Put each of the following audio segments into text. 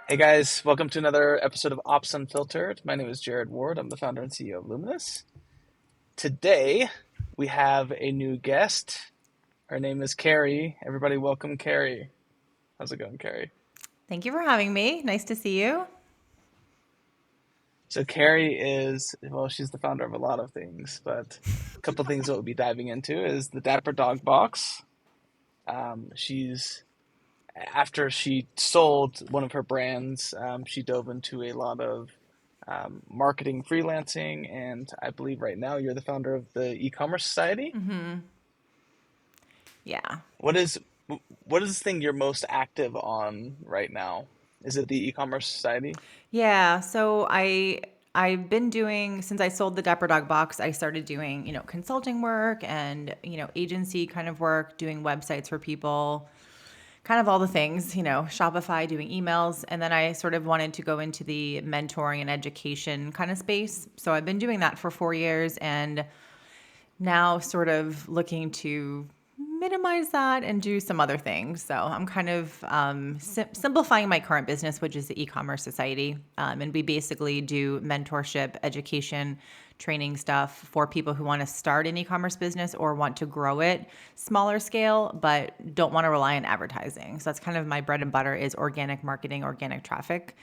Hey guys, welcome to another episode of Ops Unfiltered. My name is Jared Ward. I'm the founder and CEO of Luminous. Today we have a new guest. Her name is Kerrie. Everybody welcome Kerrie. How's it going, Kerrie? Thank you for having me. Nice to see you. So Kerrie is, well, she's the founder of a lot of things, but a couple of things that we'll be diving into is the Dapper Dog Box. She's After she sold one of her brands, she dove into a lot of marketing, freelancing, and I believe right now you're the founder of the Ecommerce Society. Yeah. What is what is the thing you're most active on right now? Is it the Ecommerce Society? Yeah. I've been doing since I sold the Dapper Dog box, I started doing, consulting work and, agency kind of work, doing websites for people, kind of all the things, Shopify, doing emails. And then I sort of wanted to go into the mentoring and education kind of space. So I've been doing that for 4 years and now sort of looking to minimize that and do some other things. So I'm kind of simplifying my current business, which is the e-commerce society. And we basically do mentorship, education, training stuff for people who want to start an e-commerce business or want to grow it smaller scale, but don't want to rely on advertising. So that's kind of my bread and butter is organic marketing, organic traffic.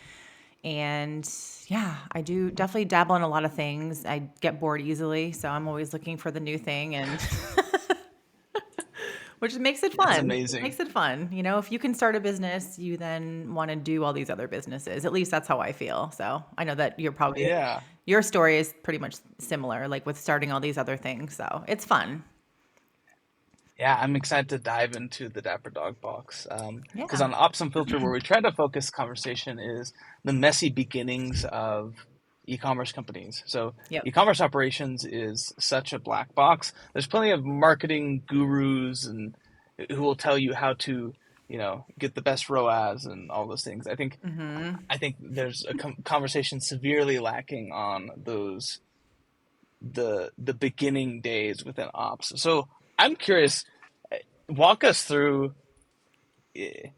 And yeah, I do definitely dabble in a lot of things. I get bored easily, so I'm always looking for the new thing and which makes it That's fun. amazing. Makes it fun. If you can start a business, you then want to do all these other businesses. At least that's how I feel. So I know that Yeah. your story is pretty much similar, like with starting all these other things. So it's fun. Yeah, I'm excited to dive into the Dapper Dog box. Because Yeah. on Ops Unfiltered, where we try to focus conversation is the messy beginnings of e-commerce companies. So Yep. e-commerce operations is such a black box. There's plenty of marketing gurus and who will tell you how to, get the best ROAS and all those things. I think there's a conversation severely lacking on the beginning days within ops. So I'm curious, walk us through eh,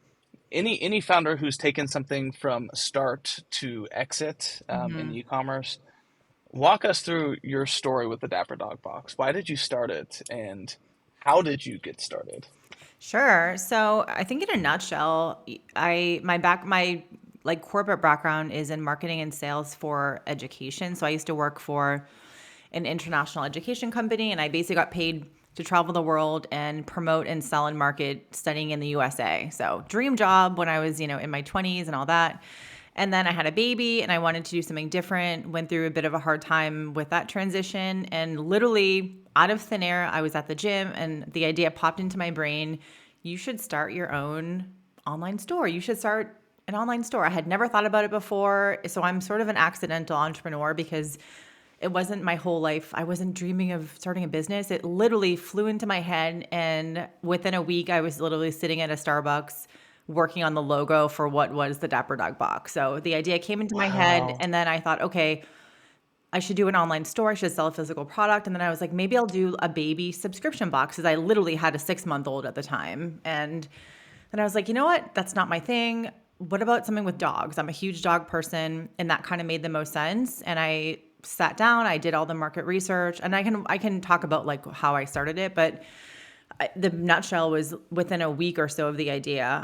any founder who's taken something from start to exit in e-commerce. Walk us through your story with the Dapper Dog Box. Why did you start it, and how did you get started? Sure. So I think in a nutshell, my like corporate background is in marketing and sales for education. So I used to work for an international education company and I basically got paid to travel the world and promote and sell and market studying in the USA. So dream job when I was, in my 20s and all that. And then I had a baby and I wanted to do something different, went through a bit of a hard time with that transition. And literally out of thin air, I was at the gym and the idea popped into my brain, you should start your own online store. You should start an online store. I had never thought about it before. So I'm sort of an accidental entrepreneur because it wasn't my whole life. I wasn't dreaming of starting a business. It literally flew into my head. And within a week, I was literally sitting at a Starbucks working on the logo for what was the Dapper Dog box. So the idea came into my head. Wow. And then I thought, okay, I should do an online store. I should sell a physical product. And then I was like, maybe I'll do a baby subscription box because I literally had a 6 month old at the time. And then I was like, you know what? That's not my thing. What about something with dogs? I'm a huge dog person, and that kind of made the most sense. And I sat down, I did all the market research, and I can talk about like how I started it, but the nutshell was within a week or so of the idea,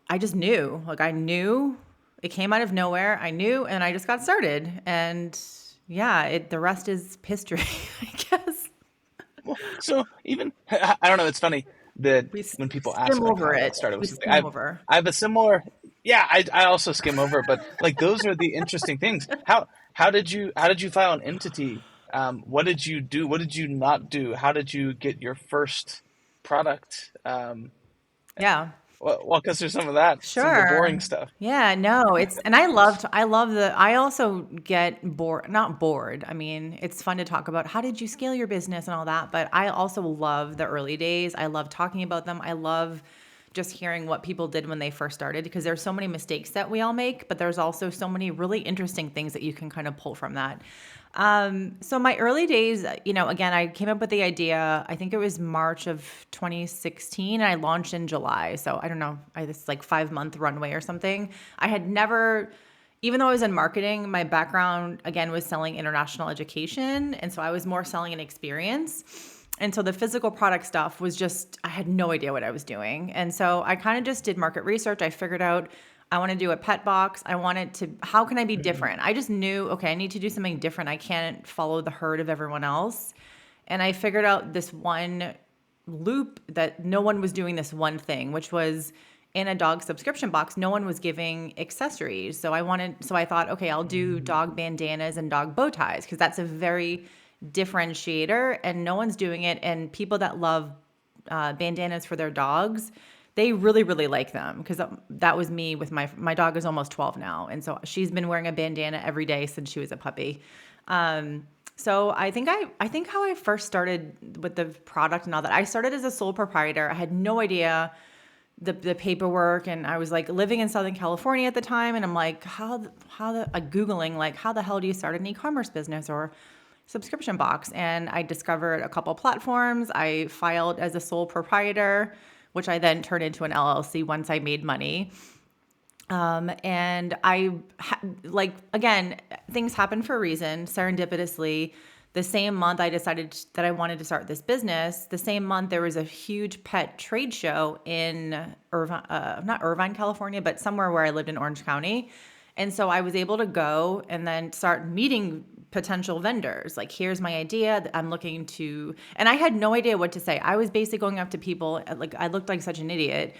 I just knew, like I knew it came out of nowhere. I knew, and I just got started, and yeah, the rest is history, I guess. Well, so even I don't know. It's funny that We when people ask skim like over how I got it. started We with something, skim over. I have a similar. Yeah, I also skim over, but like those are the interesting things. How did you file an entity? What did you do? What did you not do? How did you get your first product? Yeah. Walk us through some of that, some of the boring Sure. stuff. Yeah, no, and I also get bored, not bored. I mean, it's fun to talk about how did you scale your business and all that, but I also love the early days. I love talking about them. I love just hearing what people did when they first started, because there's so many mistakes that we all make, but there's also so many really interesting things that you can kind of pull from that. So my early days, again, I came up with the idea, I think it was March of 2016, and I launched in July. So I don't know, I had this like 5-month runway or something. I had never, even though I was in marketing, my background again was selling international education. And so I was more selling an experience. And so the physical product stuff was just, I had no idea what I was doing. And so I kind of just did market research. I figured out I want to do a pet box. I wanted to, how can I be different? I just knew, okay, I need to do something different. I can't follow the herd of everyone else. And I figured out this one loop that no one was doing this one thing, which was in a dog subscription box, no one was giving accessories. So I thought, okay, I'll do dog bandanas and dog bow ties, because that's a very differentiator and no one's doing it. And people that love bandanas for their dogs, they really, really like them, because that was me with my dog is almost 12 now. And so she's been wearing a bandana every day since she was a puppy. So I think how I first started with the product and all that, I started as a sole proprietor. I had no idea the paperwork, and I was like living in Southern California at the time. And I'm like, Googling, like, how the hell do you start an e-commerce business or subscription box? And I discovered a couple platforms. I filed as a sole proprietor, which I then turned into an LLC once I made money. And again, things happen for a reason. Serendipitously, the same month I decided that I wanted to start this business, the same month there was a huge pet trade show in not Irvine, California, but somewhere where I lived in Orange County. And so I was able to go and then start meeting potential vendors. Like, here's my idea that I'm looking to, and I had no idea what to say. I was basically going up to people, like, I looked like such an idiot.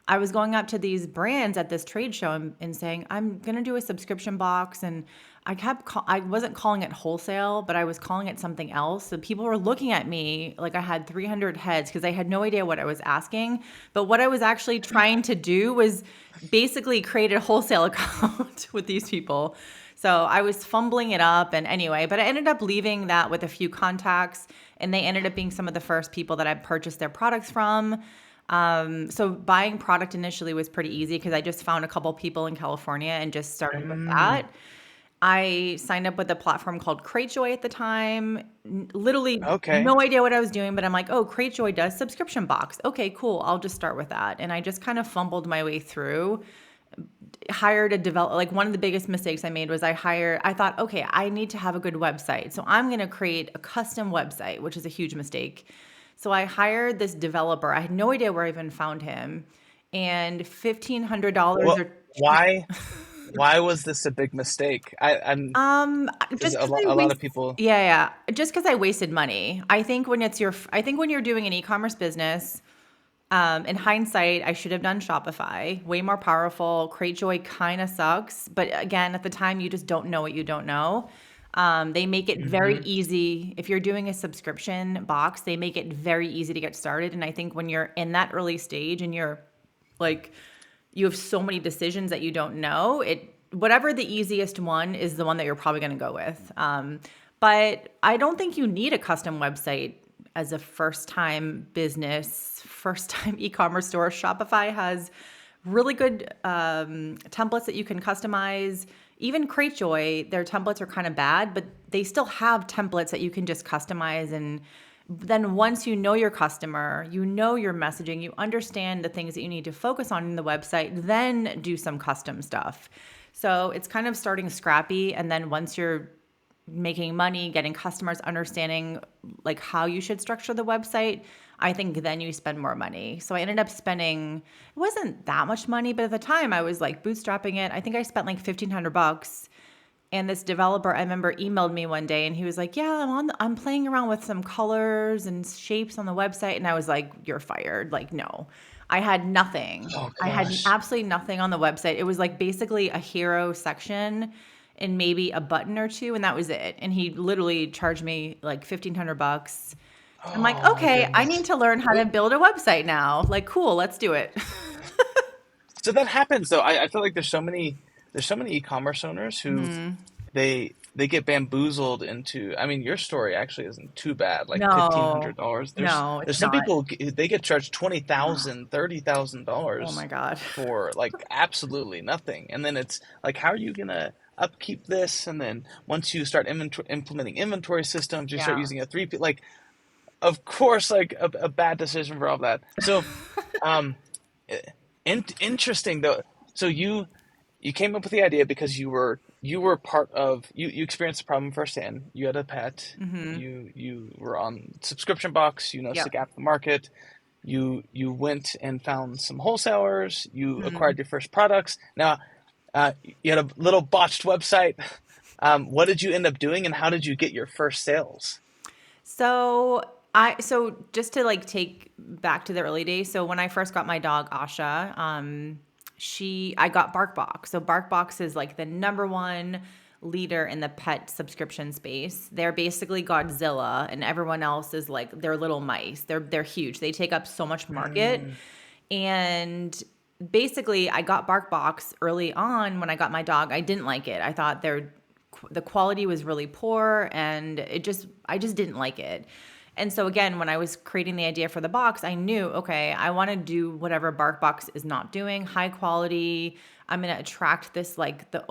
I was going up to these brands at this trade show and saying, I'm going to do a subscription box. And I wasn't calling it wholesale, but I was calling it something else. So people were looking at me like I had 300 heads, because I had no idea what I was asking. But what I was actually trying to do was basically create a wholesale account with these people. So I was fumbling it up, and anyway, but I ended up leaving that with a few contacts, and they ended up being some of the first people that I purchased their products from. So buying product initially was pretty easy, because I just found a couple people in California and just started with that. I signed up with a platform called Cratejoy at the time. Literally Okay. no idea what I was doing, but I'm like, oh, Cratejoy does subscription box. Okay, cool. I'll just start with that. And I just kind of fumbled my way through. Hired a developer. Like, one of the biggest mistakes I made was I thought, okay, I need to have a good website. So I'm going to create a custom website, which is a huge mistake. So I hired this developer. I had no idea where I even found him. And $1,500 Well, or why was this a big mistake? Because just because a lot of people. just because I wasted money. I think when you're doing an e-commerce business, in hindsight, I should have done Shopify. Way more powerful. Cratejoy kind of sucks, but again, at the time, you just don't know what you don't know. They make it very Mhm. easy. If you're doing a subscription box, they make it very easy to get started. And I think when you're in that early stage and you're like, you have so many decisions that you don't know, whatever the easiest one is the one that you're probably going to go with. But I don't think you need a custom website as a first-time business, first-time e-commerce store. Shopify has really good templates that you can customize. Even Cratejoy, their templates are kind of bad, but they still have templates that you can just customize. And then once you know your customer, you know your messaging, you understand the things that you need to focus on in the website, then do some custom stuff. So it's kind of starting scrappy. And then once you're making money, getting customers, understanding like how you should structure the website, I think then you spend more money. So I ended up spending, it wasn't that much money, but at the time I was like bootstrapping it. I think I spent like $1,500. And this developer, I remember, emailed me one day and he was like, yeah, I'm playing around with some colors and shapes on the website. And I was like, you're fired. Like, no, I had nothing. Oh I had gosh. absolutely nothing on the website. It was like basically a hero section and maybe a button or two, and that was it. And he literally charged me like $1,500. I'm like, Oh my okay, I need goodness. to learn how to build a website now. Like, cool, let's do it. So that happens though. I feel like there's so many e-commerce owners who Hmm. they they get bamboozled into. I mean, your story actually isn't too bad. Like fifteen hundred No, dollars. no, There's it's some not. people they get charged Oh my $20,000, $30,000 God. for like absolutely nothing, and then it's like, how are you gonna upkeep this? And then once you start implementing inventory systems, you start Yeah. using a 3P. Like, of course, like a bad decision for all that. So, um, interesting though. So you came up with the idea because you were part of you experienced the problem firsthand. You had a pet. Mm-hmm. You were on subscription box. You know, Yep. SIGAP the market. You went and found some wholesalers. You Mhm. acquired your first products. Now, you had a little botched website. What did you end up doing, and how did you get your first sales? So so just to like take back to the early days. So when I first got my dog Asha, I got BarkBox. So BarkBox is like the number one leader in the pet subscription space. They're basically Godzilla, and everyone else is like they're little mice. They're huge. They take up so much market. Mm, And basically, I got BarkBox early on when I got my dog. I didn't like it. I thought the quality was really poor, and I just didn't like it. And so again, when I was creating the idea for the box, I knew, okay, I want to do whatever BarkBox is not doing, high quality. I'm going to attract this like the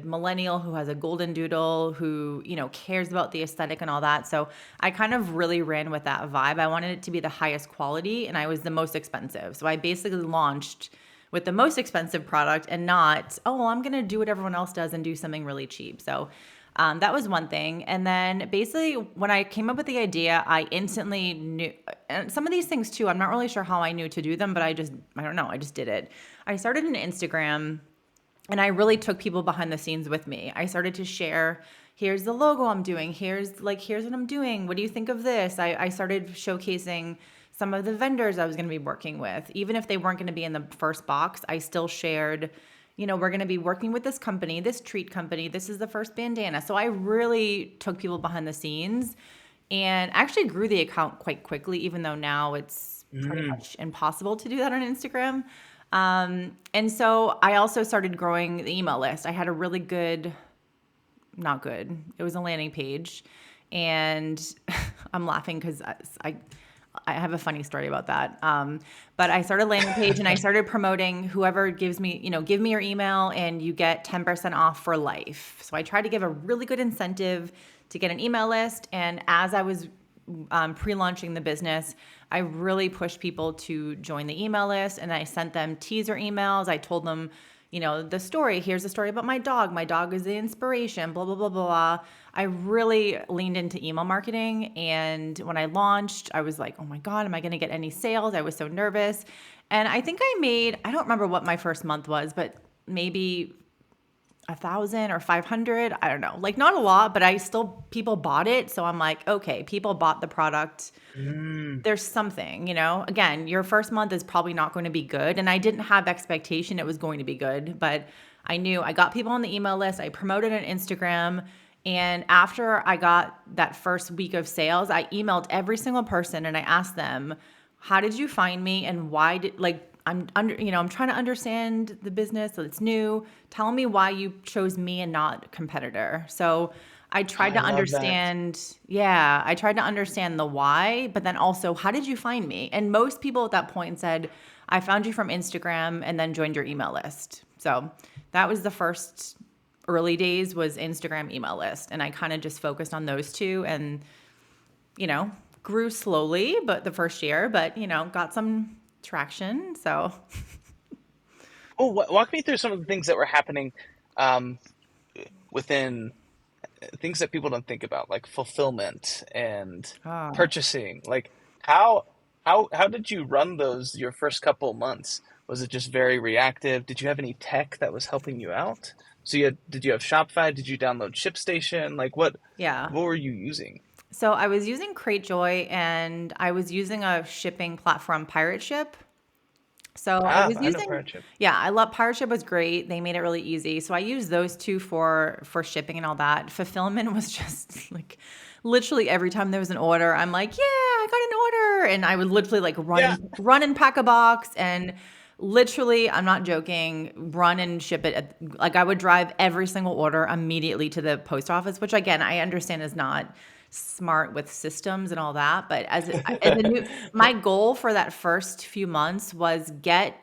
millennial who has a golden doodle, who, cares about the aesthetic and all that. So I kind of really ran with that vibe. I wanted it to be the highest quality, and I was the most expensive. So I basically launched with the most expensive product and not, oh, well, I'm going to do what everyone else does and do something really cheap. So that was one thing. And then basically, when I came up with the idea, I instantly knew, and some of these things too, I'm not really sure how I knew to do them, but I don't know, I just did it. I started an Instagram, and I really took people behind the scenes with me. I started to share, here's the logo I'm doing, here's what I'm doing. What do you think of this? I started showcasing some of the vendors I was going to be working with. Even if they weren't going to be in the first box, I still shared, we're going to be working with this company, this treat company. This is the first bandana. So I really took people behind the scenes and actually grew the account quite quickly, even though now it's pretty mm. much impossible to do that on Instagram. And so I also started growing the email list. I had a really good, not good, it was a landing page. And I'm laughing because I have a funny story about that. But I started a landing page and I started promoting whoever gives me, give me your email and you get 10% off for life. So I tried to give a really good incentive to get an email list. And as I was pre-launching the business, I really pushed people to join the email list, and I sent them teaser emails. I told them, the story. Here's a story about my dog. My dog is the inspiration, blah, blah, blah, blah, blah. I really leaned into email marketing. And when I launched, I was like, oh my God, am I going to get any sales? I was so nervous. And I think I don't remember what my first month was, but maybe 1,000 or 500. I don't know, like not a lot, but people bought it. So I'm like, okay, people bought the product. Mm. There's something, again, your first month is probably not going to be good. And I didn't have expectation it was going to be good, but I knew I got people on the email list. I promoted on Instagram. And after I got that first week of sales, I emailed every single person and I asked them, how did you find me? And why did, like, I'm trying to understand the business. So it's new. Tell me why you chose me and not a competitor. So I tried I to love that. understand, yeah, I tried to understand the why, but then also, how did you find me? And most people at that point said, I found you from Instagram and then joined your email list. So that was the first early days, was Instagram email list. And I kind of just focused on those two and, you know, grew slowly, but the first year, but, got some traction. So, Oh, walk me through some of the things that were happening, um, within things that people don't think about, like fulfillment and oh, purchasing. Like, how how did you run those your first couple months? Was it just very reactive? Did you have any tech that was helping you out? So did you have Shopify? Did you download ShipStation? Like, yeah. what were you using? So I was using CrateJoy and I was using a shipping platform, Pirate Ship. So I Ah, was I know using, Friendship. yeah, I love Pirate Ship was great. They made it really easy. So I used those two for shipping and all that. Fulfillment was just like literally every time there was an order, I'm like, yeah, I got an order. And I would literally like Yeah. run and pack a box and literally, I'm not joking, run and ship it. Like I would drive every single order immediately to the post office, which again, I understand is not smart with systems and all that. But as a new, my goal for that first few months was get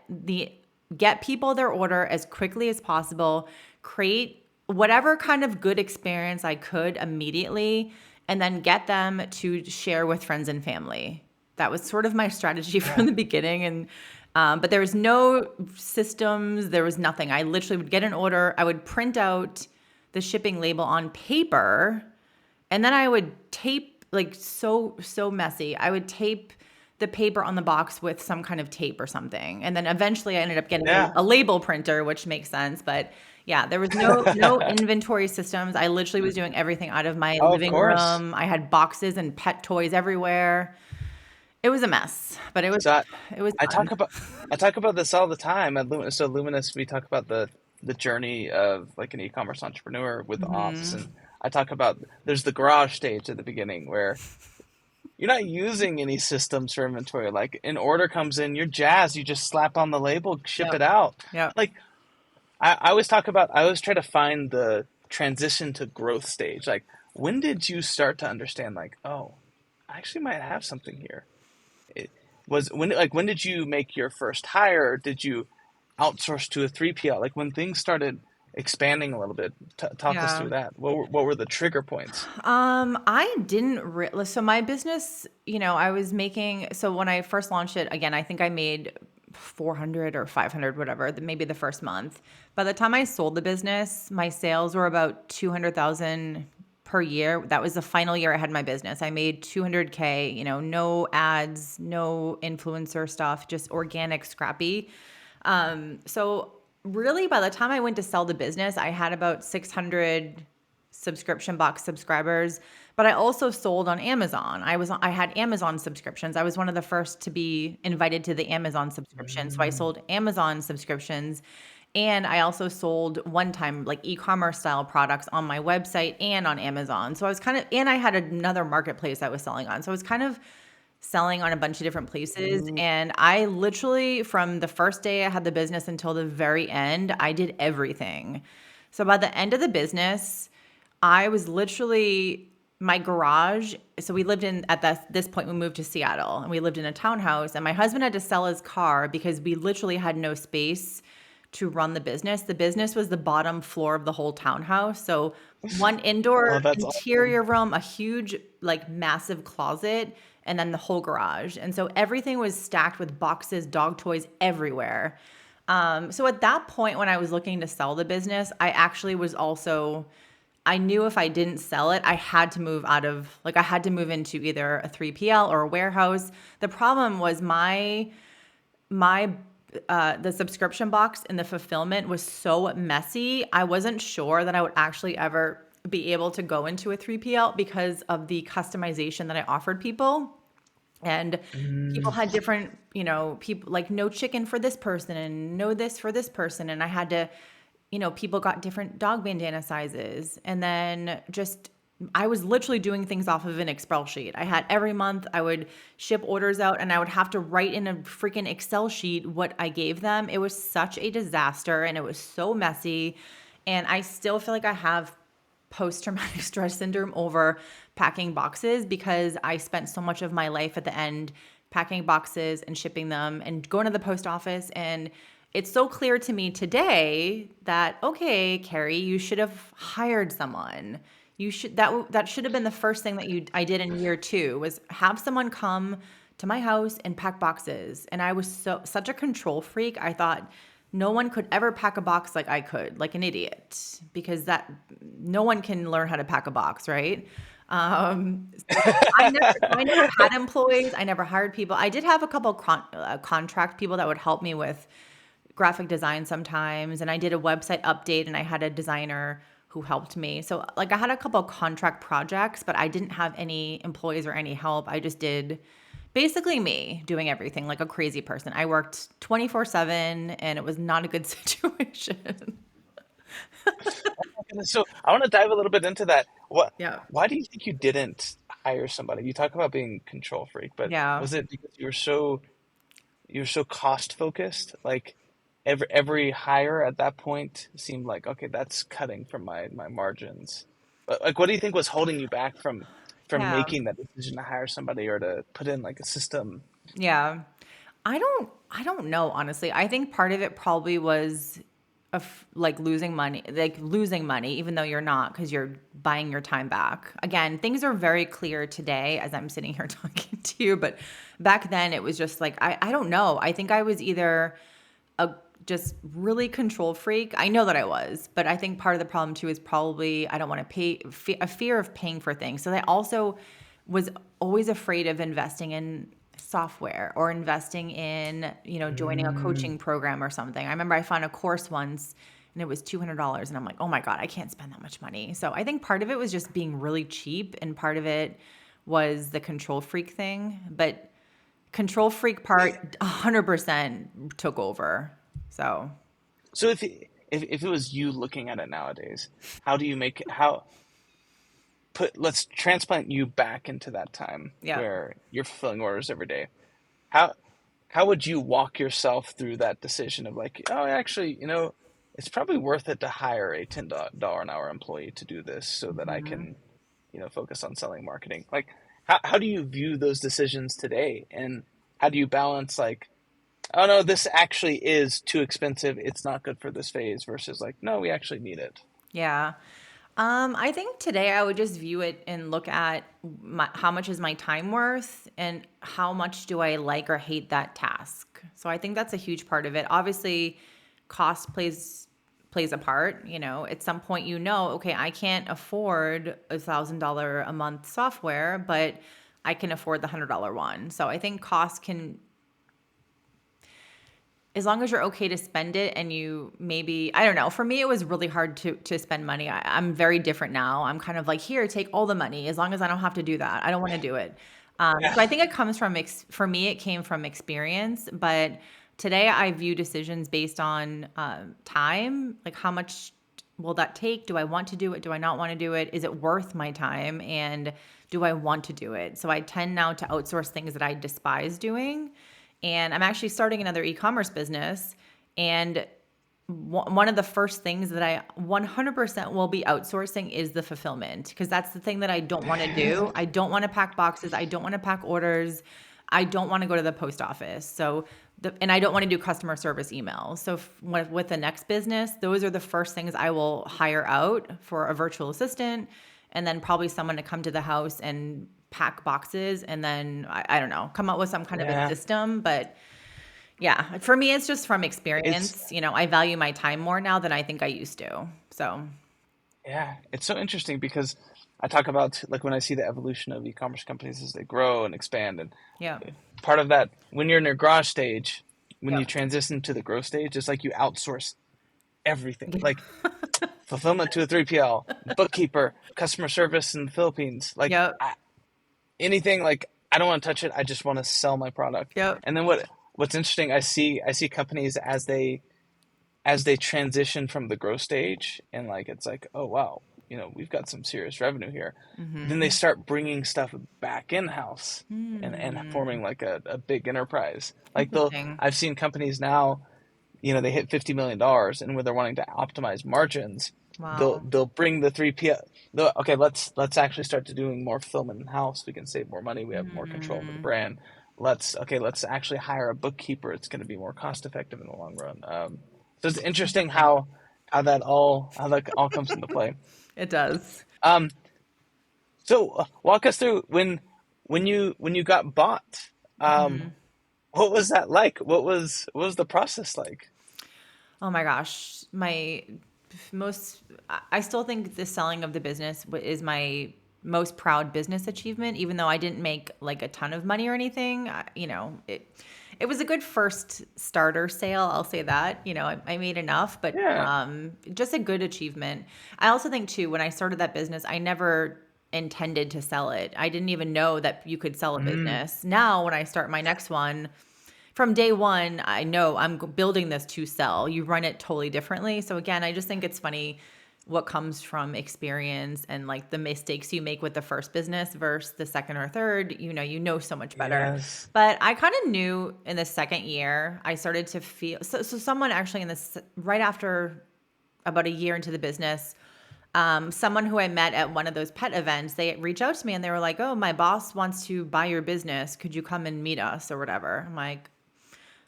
people their order as quickly as possible, create whatever kind of good experience I could immediately, and then get them to share with friends and family. That was sort of my strategy from Yeah. the beginning. And but there was no systems, there was nothing. I literally would get an order, I would print out the shipping label on paper, and then I would tape, like so messy. I would tape the paper on the box with some kind of tape or something. And then eventually I ended up getting Yeah. a label printer, which makes sense. But yeah, there was no inventory systems. I literally was doing everything out of my Oh, of living course. room. I had boxes and pet toys everywhere. It was a mess, but So it was I fun. talk about I talk about this all the time at Luminous. So Luminous, we talk about the journey of like an e-commerce entrepreneur with ops, Hmm. and I talk about there's the garage stage at the beginning where you're not using any systems for inventory. Like an order comes in, you're jazzed, you just slap on the label, ship Yep. it out. Yep. Like I always talk about, I always try to find the transition to growth stage. Like when did you start to understand like, oh, I actually might have something here? It was when like when did you make your first hire? Or did you outsource to a 3PL? Like when things started expanding a little bit, talk us through Yeah. that. What were the trigger points? I didn't so my business, I was making, so when I first launched it, again, I think I made 400 or 500, whatever, maybe the first month. By the time I sold the business, my sales were about 200,000 per year. That was the final year I had my business. I made 200K, no ads, no influencer stuff, just organic, scrappy. So really by the time I went to sell the business, I had about 600 subscription box subscribers, but I also sold on Amazon. I had Amazon subscriptions. I was one of the first to be invited to the Amazon subscription. So I Mm. sold Amazon subscriptions, and I also sold one time like e-commerce style products on my website and on Amazon. So I was kind of, and I had another marketplace I was selling on. So I was kind of selling on a bunch of different places. Mm. And I literally, from the first day I had the business until the very end, I did everything. So by the end of the business, I was literally my garage. So we lived in, at this point, we moved to Seattle and we lived in a townhouse. And my husband had to sell his car because we literally had no space to run the business. The business was the bottom floor of the whole townhouse. So one Oh, indoor that's awesome. interior room, a huge, like massive closet, and then the whole garage. And so everything was stacked with boxes, dog toys everywhere. So at that point, when I was looking to sell the business, I actually was also, I knew if I didn't sell it, I had to move out of, like, I had to move into either a 3PL or a warehouse. The problem was the subscription box and the fulfillment was so messy. I wasn't sure that I would actually ever be able to go into a 3PL because of the customization that I offered people. And people Mm. had different, people like no chicken for this person and no this for this person. And I had to, people got different dog bandana sizes. And then just, I was literally doing things off of an Excel sheet. I had every month I would ship orders out and I would have to write in a freaking Excel sheet what I gave them. It was such a disaster and it was so messy. And I still feel like I have post traumatic stress syndrome over packing boxes because I spent so much of my life at the end packing boxes and shipping them and going to the post office. And it's so clear to me today that, okay, Kerrie, you should have hired someone. You should, that should have been the first thing that I did in year two, was have someone come to my house and pack boxes. And I was such a control freak. I thought no one could ever pack a box like I could, like an idiot, because that no one can learn how to pack a box, right? So I never had employees. I never hired people. I did have a couple contract people that would help me with graphic design sometimes, and I did a website update, and I had a designer who helped me. So like I had a couple contract projects, but I didn't have any employees or any help. I just did basically me doing everything like a crazy person. I worked 24/7 and it was not a good situation. So I want to dive a little bit into that. Yeah. Why do you think you didn't hire somebody? You talk about being control freak, but Yeah. was it because you were so you're so cost focused. Like every hire at that point seemed like, okay, that's cutting from my margins. But like, what do you think was holding you back from Yeah. making that decision to hire somebody or to put in like a system? Yeah. I don't know, honestly. I think part of it probably was like losing money, even though you're not, because you're buying your time back. Again, things are very clear today as I'm sitting here talking to you, but back then it was just like, I don't know. I think I was either a just really control freak. I know that I was, but I think part of the problem too is probably I don't want to a fear of paying for things. So I also was always afraid of investing in software or investing in, joining a Mm, coaching program or something. I remember I found a course once and it was $200 and I'm like, "Oh my God, I can't spend that much money." So I think part of it was just being really cheap and part of it was the control freak thing, but control freak yeah. part 100% took over. So, So if it was you looking at it nowadays, how do you make it, how put let's transplant you back into that time yeah. where you're fulfilling orders every day. How how would you walk yourself through that decision of like, oh, actually, it's probably worth it to hire a $10 an hour employee to do this so that I Mhm. can, focus on selling marketing. Like, how do you view those decisions today? And how do you balance like, oh no, this actually is too expensive. It's not good for this phase versus like, no, we actually need it. Yeah. I think today I would just view it and look at how much is my time worth and how much do I like or hate that task. So I think that's a huge part of it. Obviously, cost plays a part. At some point, okay, I can't afford $1,000 a month software, but I can afford the $100 one. So I think cost can, as long as you're okay to spend it and you maybe, I don't know, for me it was really hard to spend money. I'm very different now. I'm kind of like, here, take all the money as long as I don't have to do that. I don't want to do it. Yeah. So I think it comes from for me it came from experience, but today I view decisions based on time, like how much will that take? Do I want to do it? Do I not want to do it? Is it worth my time? And do I want to do it? So I tend now to outsource things that I despise doing. And I'm actually starting another e-commerce business. And one of the first things that I 100% will be outsourcing is the fulfillment because that's the thing that I don't want to do. I don't want to pack boxes. I don't want to pack orders. I don't want to go to the post office. And I don't want to do customer service emails. So with the next business, those are the first things I will hire out for a virtual assistant and then probably someone to come to the house and pack boxes and then I don't know, come up with some kind of a Yeah. system. But yeah, for me, it's just from It's experience. I value my time more now than I think I used to. So, Yeah, it's so interesting because I talk about like when I see the evolution of e-commerce companies as they grow and expand, and yeah. part of that when you're in your garage stage, when you Yep. transition to the growth stage, it's like you outsource everything, like fulfillment to a 3PL, bookkeeper, customer service in the Philippines, like Yep. anything. Like I don't want to touch it. I just want to sell my product. Yep. And then what's interesting, I see companies as they transition from the growth stage and like it's like, oh wow, we've got some serious revenue here, then they Mm-hmm. start bringing stuff back in house and Hmm. forming like a big enterprise. Like Interesting. I've seen companies now, they hit $50 million, and when they're wanting to optimize margins, they'll Wow. they'll bring the 3PL. Okay, let's actually start to doing more fulfillment in house. We can save more money. We have more control over the Mm. brand. Let's actually hire a bookkeeper. It's going to be more cost effective in the long run. So it's interesting Interesting. how that all comes into play. It does. Um, so walk us through when you got bought. Um, Mhm. what was that like? What was the process like? Oh my gosh. Most, I still think the selling of the business is my most proud business achievement, even though I didn't make like a ton of money or anything. It was a good first starter sale. I'll say that, I made enough, but Yeah. just a good achievement. I also think too, when I started that business, I never intended to sell it. I didn't even know that you could sell a Mm, business. Now, when I start my next one, from day one, I know I'm building this to sell. You run it totally differently. So again, I just think it's funny what comes from experience and like the mistakes you make with the first business versus the second or third, you know so much better. Yes. But I kind of knew in the second year, I started to feel so someone actually in this right after about a year into the business, someone who I met at one of those pet events, they reached out to me and they were like, "Oh, my boss wants to buy your business. Could you come and meet us or whatever?" I'm like,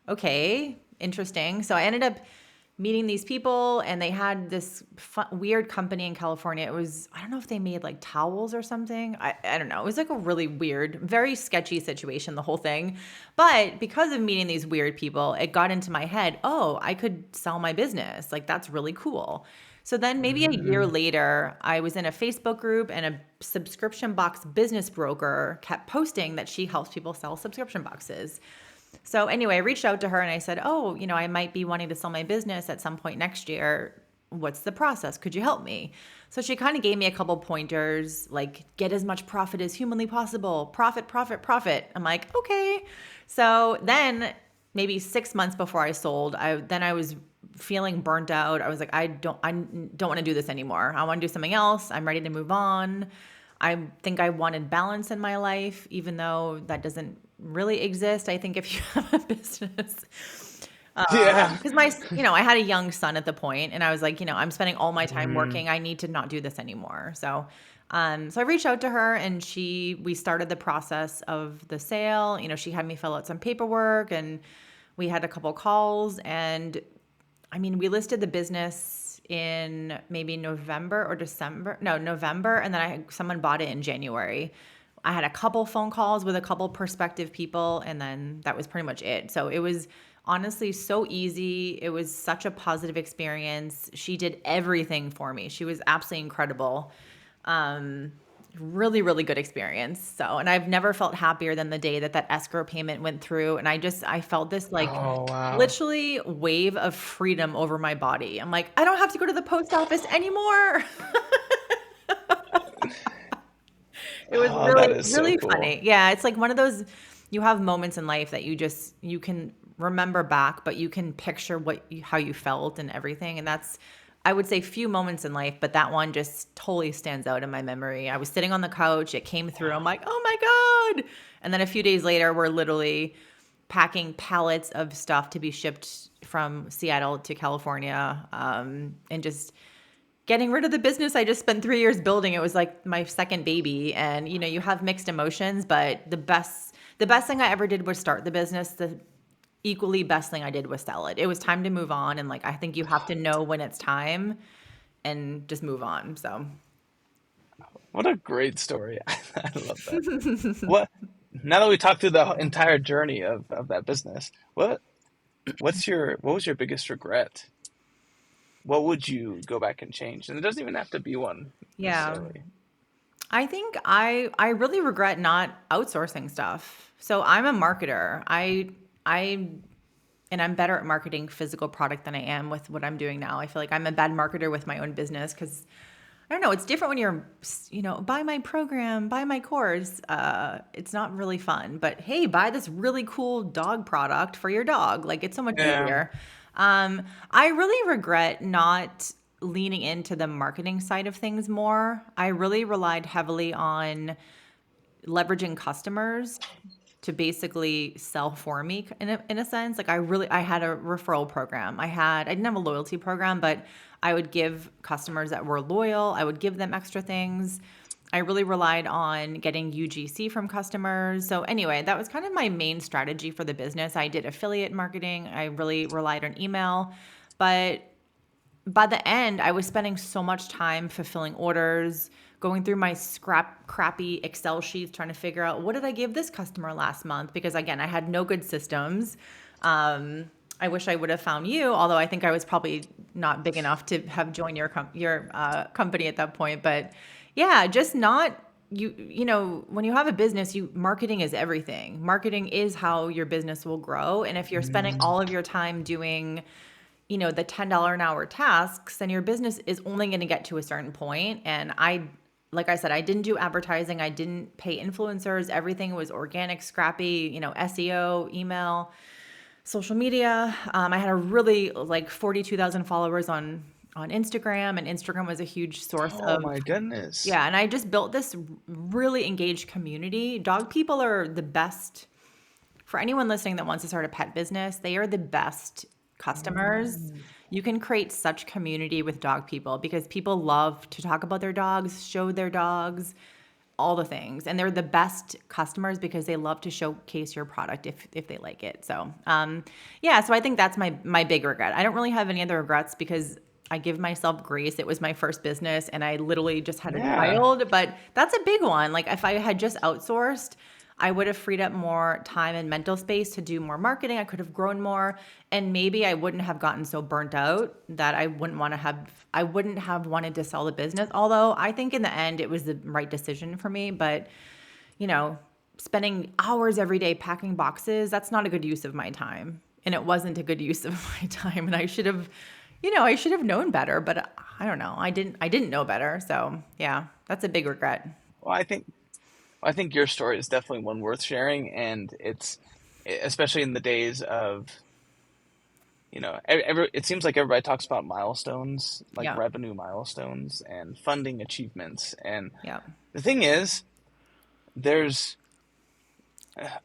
"Okay, interesting." So I ended up meeting these people, and they had this weird company in California. It was, I don't know if they made like towels or something. I don't know. It was like a really weird, very sketchy situation, the whole thing. But because of meeting these weird people, it got into my head, oh, I could sell my business. Like, that's really cool. So then maybe a year Mm. later, I was in a Facebook group, and a subscription box business broker kept posting that she helps people sell subscription boxes. So anyway, I reached out to her and I said, "Oh, I might be wanting to sell my business at some point next year. What's the process? Could you help me?" So she kind of gave me a couple pointers, like get as much profit as humanly possible. Profit, profit, profit. I'm like, "Okay." So then maybe 6 months before I sold, I was feeling burnt out. I was like, I don't want to do this anymore. I want to do something else. I'm ready to move on. I think I wanted balance in my life, even though that doesn't really exist. I think if you have a business, Yeah. because I had a young son at the point, and I was like, I'm spending all my time Mm. working. I need to not do this anymore. So I reached out to her, and we started the process of the sale. She had me fill out some paperwork, and we had a couple calls, and I mean, we listed the business in maybe November or December. No, November, and then someone bought it in January. I had a couple phone calls with a couple prospective people, and then that was pretty much it. So it was honestly so easy. It was such a positive experience. She did everything for me. She was absolutely incredible. Um, Really, really good experience. So, and I've never felt happier than the day that escrow payment went through. And I felt this like Oh, wow. literally wave of freedom over my body. I'm like, I don't have to go to the post office anymore. It was Oh, really, that is so really cool. funny. Yeah, it's like one of those, you have moments in life that you can remember back, but you can picture how you felt and everything. And that's, I would say, few moments in life, but that one just totally stands out in my memory. I was sitting on the couch, it came through. I'm like, oh my God. And then a few days later, we're literally packing pallets of stuff to be shipped from Seattle to California, and just getting rid of the business I just spent 3 years building. It was like my second baby, and you have mixed emotions, but the best thing I ever did was start the business. The equally best thing I did was sell it. It was time to move on, and like I think you have to know when it's time and just move on. So What a great story. I love that. What, now that we talked through the entire journey of that business, what was your biggest regret? What would you go back and change? And it doesn't even have to be one yeah, necessarily. I think I really regret not outsourcing stuff. So I'm a marketer. I and I'm better at marketing physical product than I am with what I'm doing now. I feel like I'm a bad marketer with my own business because I don't know. It's different when buy my program, buy my course. It's not really fun. But hey, buy this really cool dog product for your dog. Like it's so much Yeah. easier. I really regret not leaning into the marketing side of things more. I really relied heavily on leveraging customers to basically sell for me in a sense. Like I had a referral program. I didn't have a loyalty program, but I would give customers that were loyal, I would give them extra things. I really relied on getting UGC from customers. So anyway, that was kind of my main strategy for the business. I did affiliate marketing. I really relied on email, but by the end, I was spending so much time fulfilling orders, going through my crappy Excel sheets, trying to figure out what did I give this customer last month? Because again, I had no good systems. I wish I would have found you, although I think I was probably not big enough to have joined your company at that point. But yeah, just not when you have a business, marketing is everything. Marketing is how your business will grow. And if you're spending Mm. all of your time doing the $10 an hour tasks, then your business is only going to get to a certain point. And like I said, I didn't do advertising. I didn't pay influencers. Everything was organic, scrappy, SEO, email, social media. I had a really like 42,000 followers on on Instagram, and Instagram was a huge source Oh of, my goodness. yeah, and I just built this really engaged community. Dog people are the best for anyone listening that wants to start a pet business. They are the best customers. Mm. You can create such community with dog people because people love to talk about their dogs, show their dogs, all the things, and they're the best customers because they love to showcase your product if they like it. So yeah, so I think that's my big regret. I don't really have any other regrets because I give myself grace. It was my first business and I literally just had a Yeah. child, but that's a big one. Like if I had just outsourced, I would have freed up more time and mental space to do more marketing. I could have grown more, and maybe I wouldn't have gotten so burnt out that I wouldn't have wanted to sell the business. Although I think in the end it was the right decision for me, but you know, spending hours every day packing boxes, that's not a good use of my time. And it wasn't a good use of my time, and I should have known better, but I don't know. I didn't know better. So, yeah, that's a big regret. Well, I think your story is definitely one worth sharing, and it's especially in the days of, it seems like everybody talks about milestones, like Yeah. revenue milestones and funding achievements. And Yeah. the thing is, there's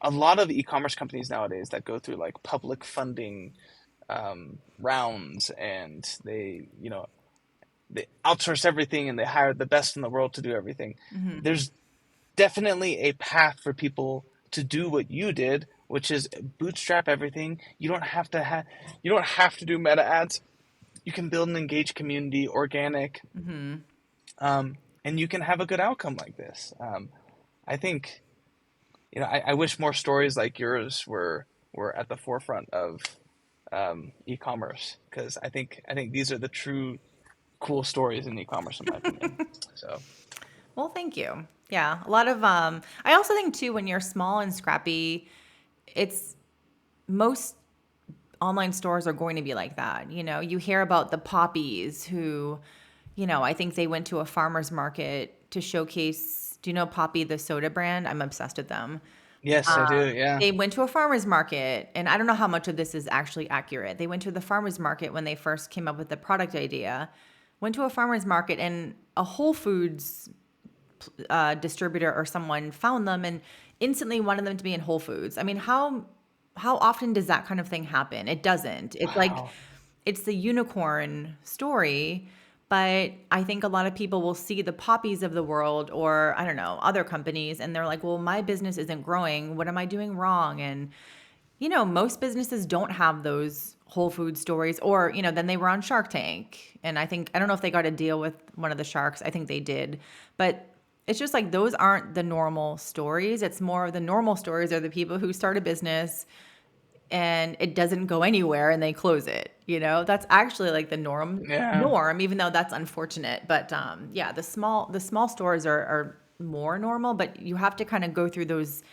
a lot of e-commerce companies nowadays that go through like public funding rounds, and they outsource everything and they hire the best in the world to do everything. Mhm. There's definitely a path for people to do what you did, which is bootstrap everything. You don't have to do meta ads. You can build an engaged community, organic, Mhm. and you can have a good outcome like this. I think I wish more stories like yours were at the forefront of e-commerce, because I think these are the true cool stories in e-commerce, in my opinion. So Well, thank you. Yeah, a lot of I also think too when you're small and scrappy, it's most online stores are going to be like that. You hear about the poppies who, I think they went to a farmer's market to showcase. Do you know Poppy, the soda brand? I'm obsessed with them. yes, I do. Yeah. They went to a farmer's market, and I don't know how much of this is actually accurate. They went to the farmer's market when they first came up with the product idea, went to a farmer's market, and a Whole Foods distributor or someone found them and instantly wanted them to be in Whole Foods. I mean, how often does that kind of thing happen? It doesn't. It's like Wow. it's the unicorn story, but I think a lot of people will see the poppies of the world or I don't know, other companies and they're like, "Well, my business isn't growing. What am I doing wrong?" And most businesses don't have those Whole Food stories or, then they were on Shark Tank. And I don't know if they got a deal with one of the sharks. I think they did. But it's just like those aren't the normal stories. It's more of the normal stories are the people who start a business and it doesn't go anywhere and they close it. That's actually like the Yeah. norm, even though that's unfortunate. But yeah, the small stores are more normal, but you have to kind of go through those.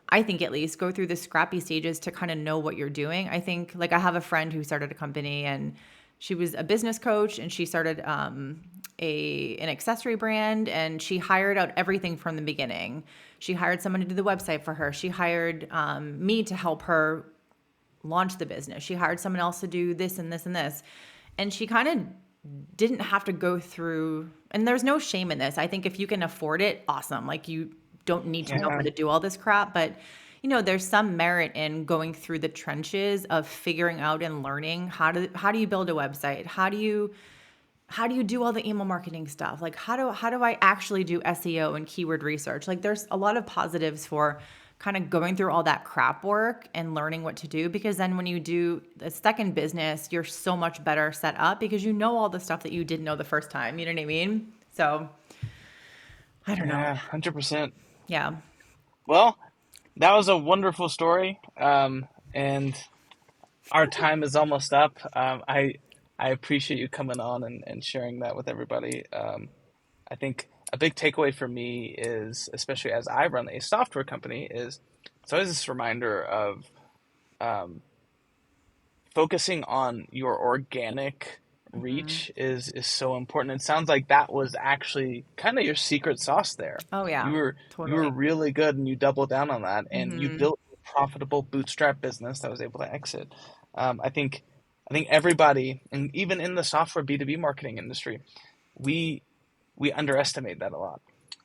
I think at least go through the scrappy stages to kind of know what you're doing. I think like I have a friend who started a company and she was a business coach and she started an accessory brand and she hired out everything from the beginning. She hired someone to do the website for her. She hired me to help her launch the business. She hired someone else to do this and this and this. And she kind of didn't have to go through, and there's no shame in this. I think if you can afford it, awesome. Like you don't need to know how Yeah. to do all this crap, but there's some merit in going through the trenches of figuring out and learning how do you build a website? How do you do all the email marketing stuff? Like how do I actually do SEO and keyword research? Like there's a lot of positives for kind of going through all that crap work and learning what to do because then when you do the second business, you're so much better set up because you know all the stuff that you didn't know the first time. You know what I mean? So I don't know. Yeah. 100%. Yeah. Well, that was a wonderful story. And our time is almost up. I appreciate you coming on and sharing that with everybody. I think a big takeaway for me is, especially as I run a software company, is it's always this reminder of um, focusing on your organic Hmm. reach is so important. It sounds like that was actually kind of your secret sauce there. Oh You yeah, were you were totally. really good and you doubled down on that and you Hmm. built a profitable bootstrap business that was able to exit. I think I think everybody, and even in the software B2B marketing industry, we we underestimate that a lot.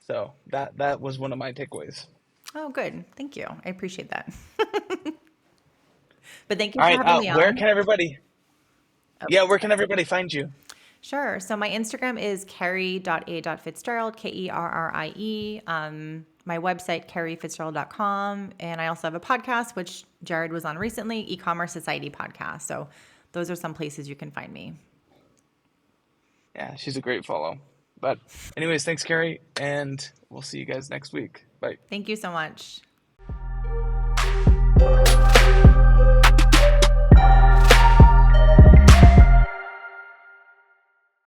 So that was one of my takeaways. Oh, good. Thank you. I appreciate that. But thank you All for right, having me where on. can everybody? Oh, Yeah, where can sorry. everybody find you? Sure. So my Instagram is Kerrie.a.Fitzgerald, Kerrie. My website, kerriefitzgerald.com. And I also have a podcast, which Jared was on recently, Ecommerce Society podcast. So those are some places you can find me. Yeah, she's a great follow. But anyways, thanks, Kerrie, and we'll see you guys next week. Bye. Thank you so much.